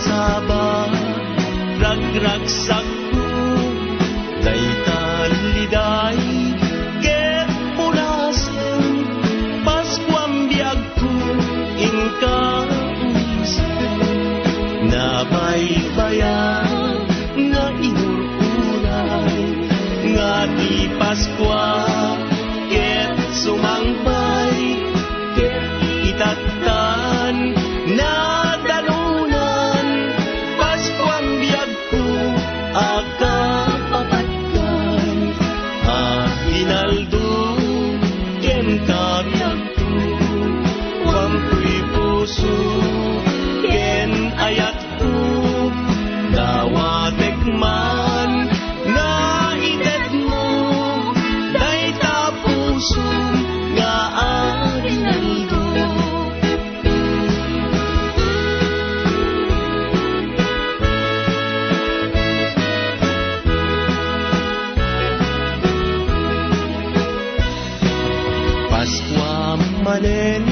masaba ragragsak ko daytan liday ket punasen Paskuam biag ko inka nabaybayan nga inururay nga di Paskwa ket sumangpay ket itatan na dalunan Paskuam biag ko akapapatkan hinaldo ken kabiag ko wampuy puso ken ayat ko dawatek man na itet mo dayta puso nga arinaldo Paskwa manen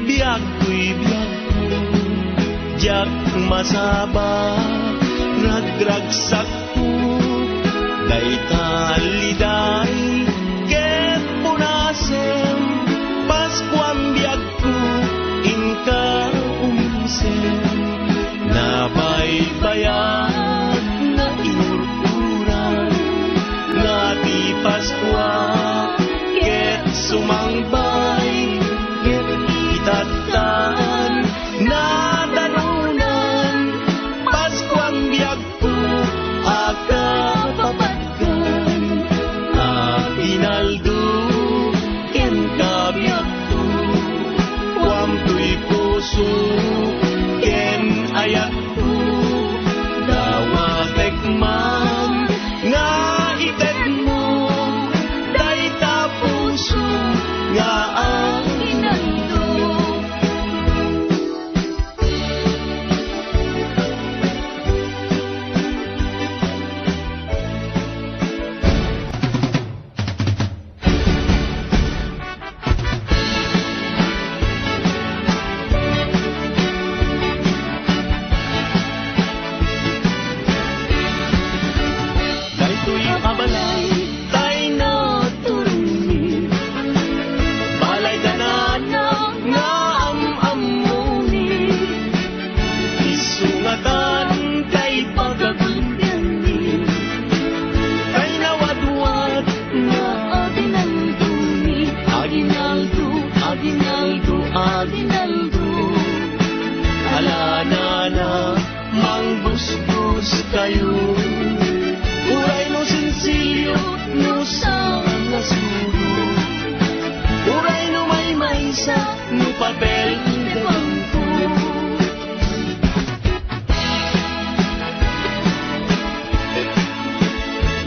biag ko'y biag ko jak masaba ragragsak ko dayta liday ket punasen Paskuam biag ko inka umisen nabaybayan na inururay nga di Paskwa ket sumangpay ket itatan na dalunan Paskuam biag ko akapapatkan hinaldo ken kabiag ko wampuy puso ken ayat ko dawatek man nga ited mo dayta puso nga arinaldo daytoy abalay tay na turuni balay danana nga amamuni isungatan kay pagagundani kay nawadwad nga aginalduni aginaldo aginaldo aginaldo alanana mangbusbus kayo uray no sinsilyo no sa nasuro uray no may maysa no papel de bangko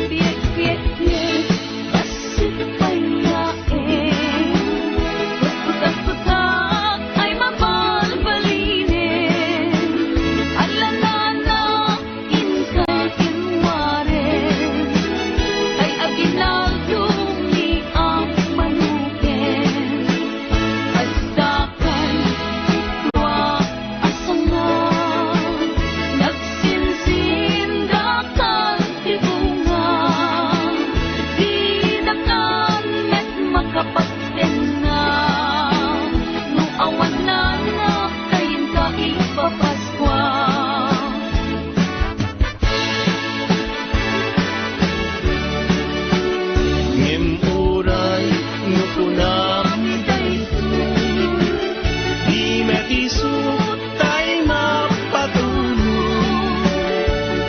Biek, biek, biek, pasit payain putak-putak ay mabalbalinin alanana inka kinwaren kay aginaldo ni ang manuken agdakan itwa asangan nagsinsindakan tibunga di nakan met makapagtenga no awan na kayin ka ipapaskwa ngem uray no kunam daytoy di metiso tay mapatulong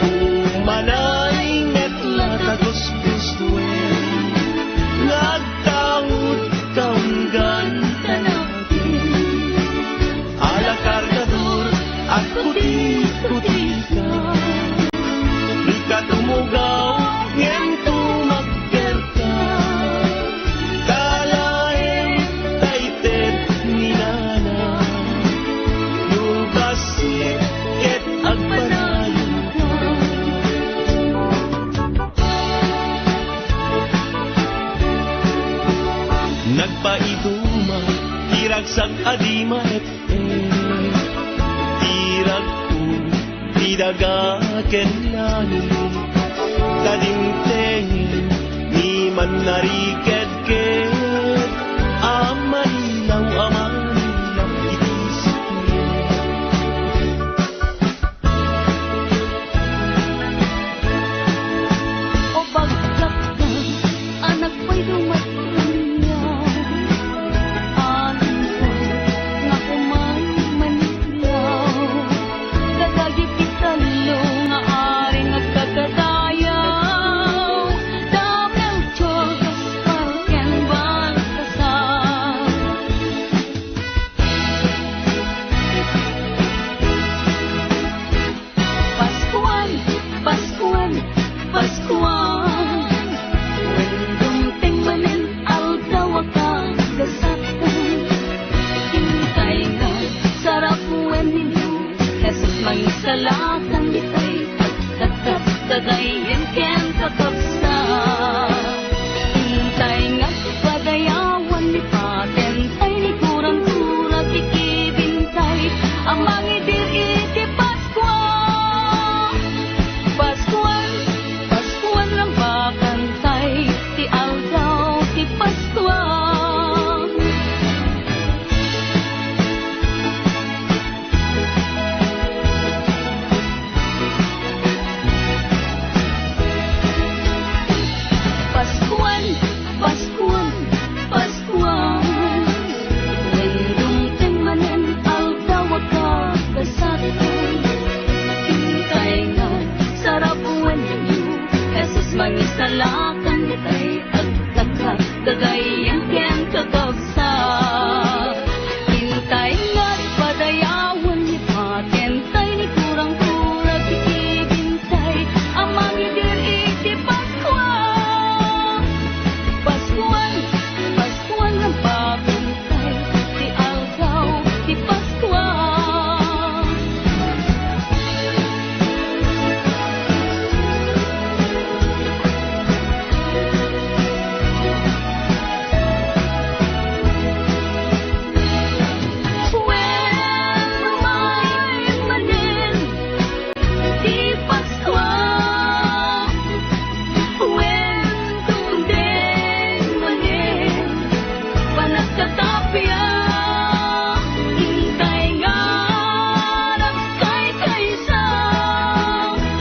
umanay met latagos-gustuen nagtawid kaunggan natin ala kargador at kuti-kuti ka ikatumugaw ngem tumagker ka kalaeng taytet ni nana nubasit ket agpanayon ka nagpaiduma iragsak adima et irag ko ken langit kadingtengen ni man nariked-ked amanilaw itisip niya. O bagsak ka, anak ko'y dumatanyaw. Alam ko nga kumay manilaw. Kadagi pitalo nga ari nagkakadayaw. Damel chogas palken baltasal. Paskuan, Paskuan, Paskuan. Dumating manin aldaw akang gasatan. Hintay nga sarap wen ninyo. Jesus mangisalakan ditay pagtatap kagayan ken kakapsa. Hintay nga padayawan ni patentay ni kurang-kurang ikibintay. Amang idir iti Paskuan. Paskuan, Paskuan lang bakantay ti aldaw ti Paskuan. Paskuan, Paskuan, Paskuan. When dumting manin aldaw agkakasatan. Hintay nga sarap wen ninyo. Jesus mangisalakan ditay agkakak kagayan ken kakabsa. Hintay nga padayawan ni patentay ni kurang-kurang ikibintay. Amang idir iti Paskuan. Paskuan, Paskuan ang bakantay ti aldaw ti Paskuan. When lumay manin ti Paskuan. When dumdeng manin panagkatapya. Hintay nga nagkay-kaysa.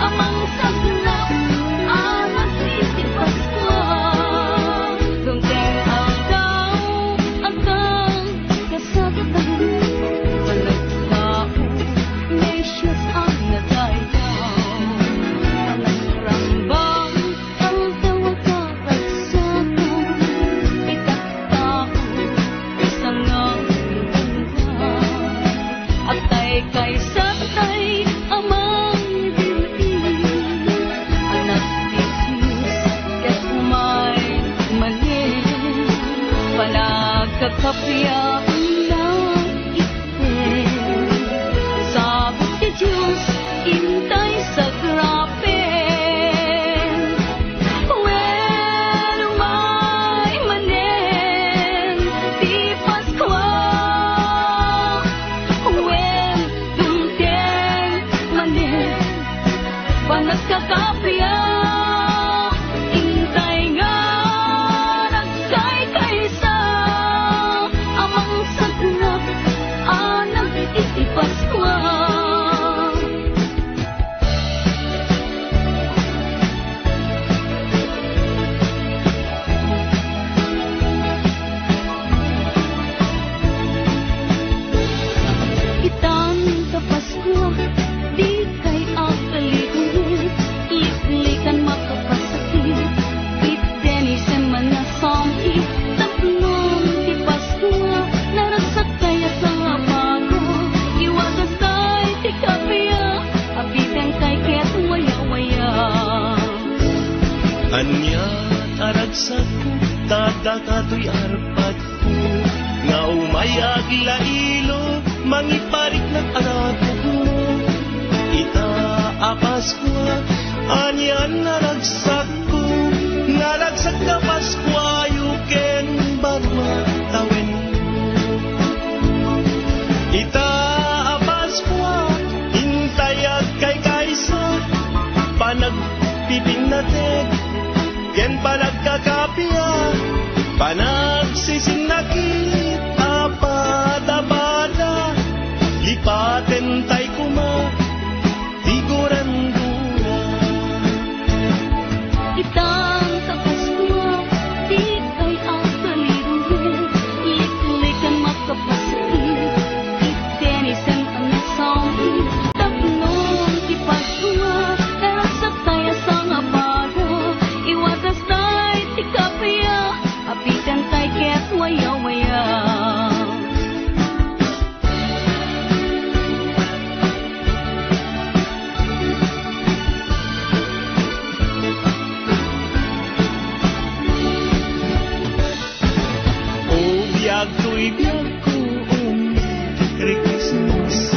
Amang sagnap anak iti Paskuan. Dumdeng aldaw agkang kasagatan. Panagtao Mesias ang nadayaw. Panagkarambang aldaw agkaragsakan. Itatao isang nganguluhan. Agtay kay satay amang dilin. Anak ti Diyos ket umay manin. Panagkakapya lang iten. Sabot ti Diyos intay sa grapen. When umay manin ti Paskuan. When dumteng manin panagkakapya. Intay nga nagkay-kaysa. Amang sagnap anak iti Paskuan. Kitang ka Pasko, di kay agkaligid. Liklikan makapasakit. Iteni semana samhi. Tapnon ti Pasko, naragsak kaya sa apago. Iwagas kay ti kapya. Abiten kay ket waya-waya. Anya aragsak ko tadakatoy arpat ko nga umayag lailo mangiparik ng arapo ko. Ita Paskwa anyan naragsak ko naragsak ka Paskwa yuken barwa tawen. Ita Paskwa intayag kay kaysa pipinated ken panagkakapya panagsisinakit apada-pada lipaten tay kuma tiguran-gura Itang tapas ko, di kay ang kaliruhin, liklikan makapasakit, itinisen ang nasawi, tagnong ipagkuha, sa kaya sa nga para, iwagas tayo tikapaya, apitan tayo kaya't waya-waya. Biyag ko, Merry Christmas.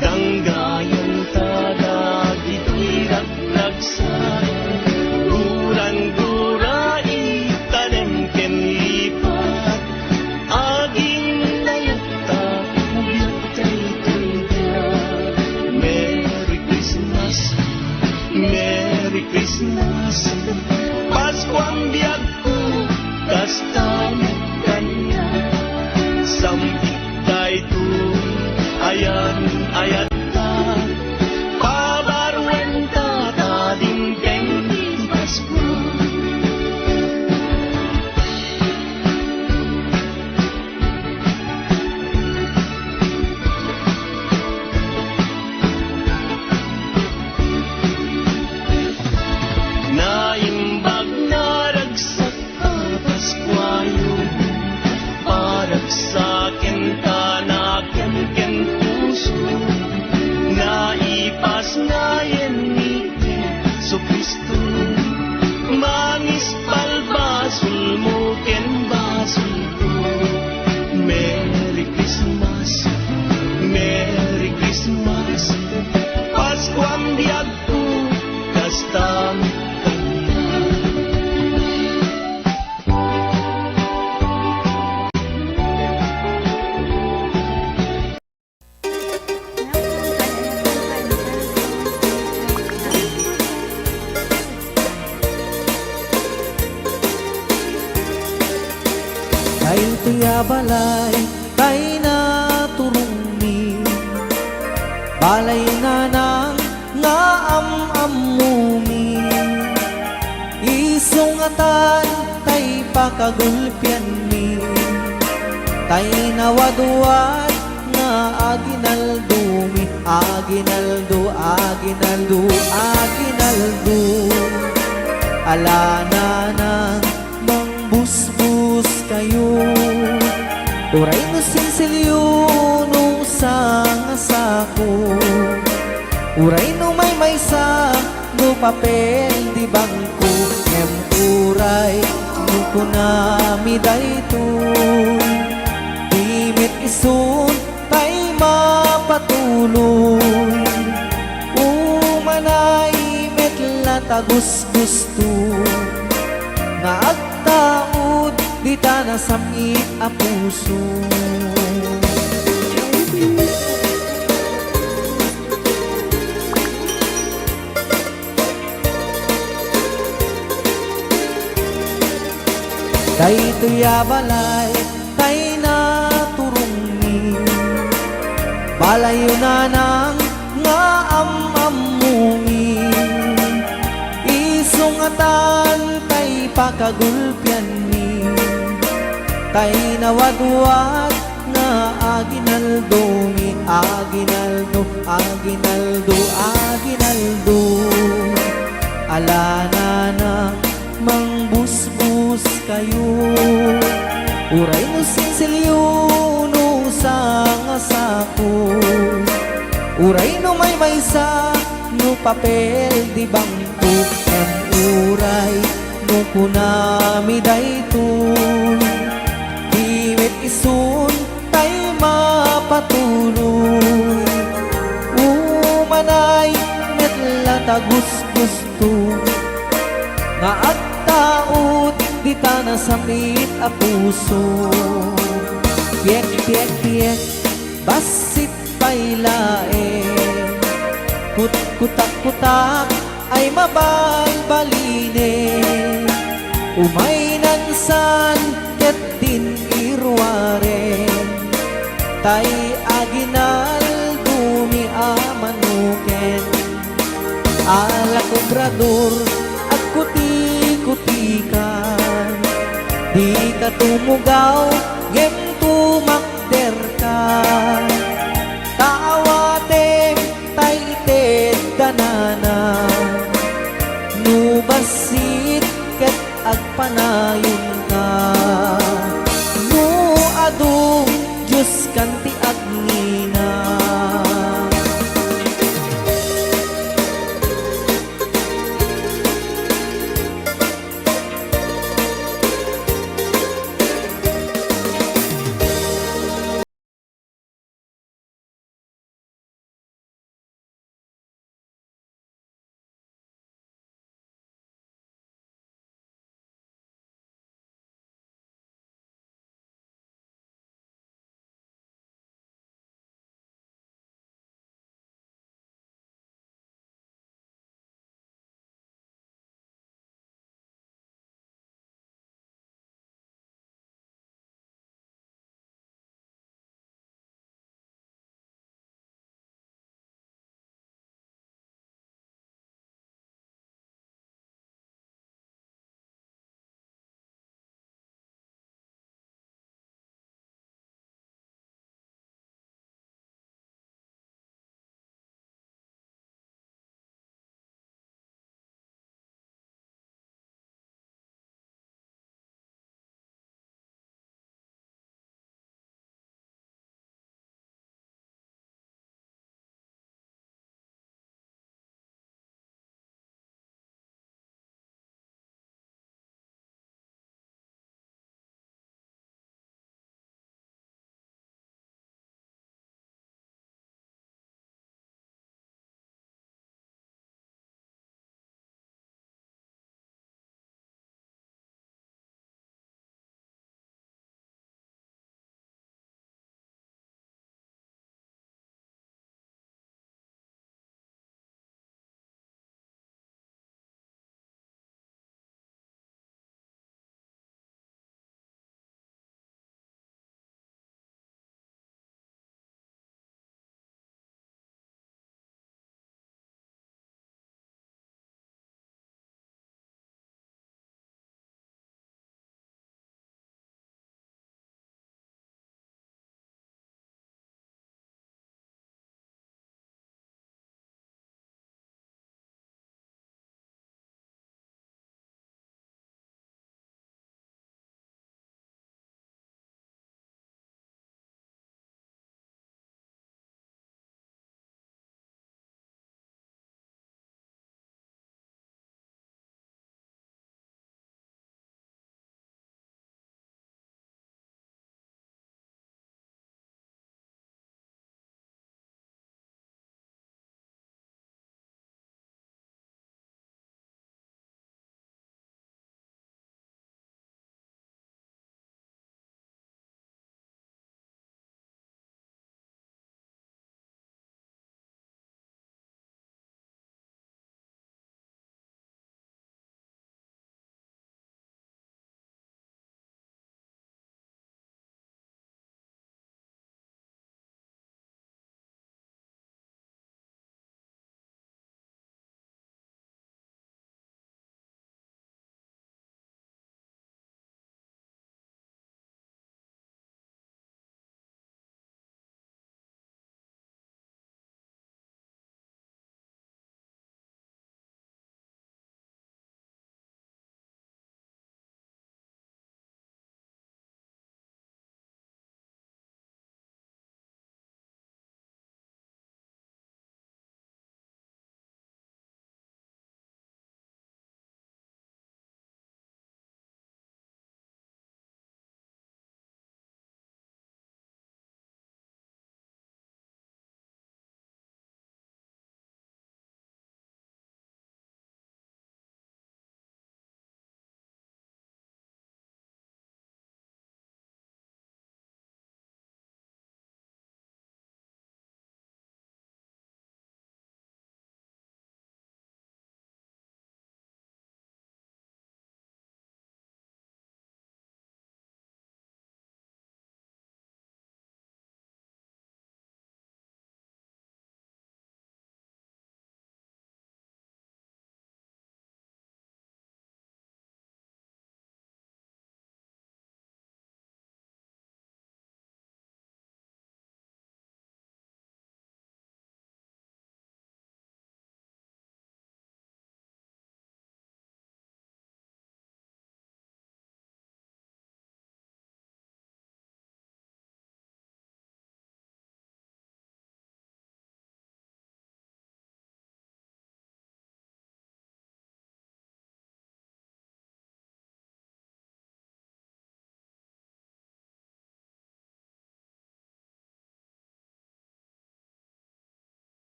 Danggayan tada, dito'y ragnagsa. Gurang-gurai, tanem ken lipat. Aging nayagta, biyag tayo biyag. Merry Christmas, Merry Christmas. Pasko ang biyag ko, kasta kanya. Sampit tayo ayan ta pabarwen ta tading peng Pasko naimbag na ragsak Paskwayo parag sa akin tanakan ken puso naipas ngayon ni Jesu Kristo manis palbasul mo ken basul ko Merry Christmas Merry Christmas Pasko ang biyag ko kasta Ay tuya balay, tay na turumi balay na nang nga amumi isungatan tay pakagulpian mi tay nawaduat nga aginaldumi aginaldo aginaldo aginaldo alana nang busbus kayo uray no sinsilyo no sangasako uray no may sa no papel di bangko em uray no kunami daytoy dimit isun tay mapatuloy umanay metla tagus gusto nga agtaod di ta nasamit a puso tay tuya balay tay na turungi balayo na nang nga amamumi isungatan tay pakagulpian mi tay nawadwat nga aginaldo mi aginaldo aginaldo aginaldo alana na mangbusbus kayo uray no sinsilyo no sangasako uray no may sa no papel di bangko em uray no kunami daytoy dimit isun tay mapatuloy umanay metla tagus gusto nga agtaod di ta nasamit a puso piek piek piek basit paylae kutak kutak ay mabalbaline. Umay nansan ket din irware, tay aginal dumi amanuken. Ala kubrador at kuti-kutikan, di ka tumugaw, gem tumakder ka. Kaawatem tay ited danana, nubasit ket agpanayon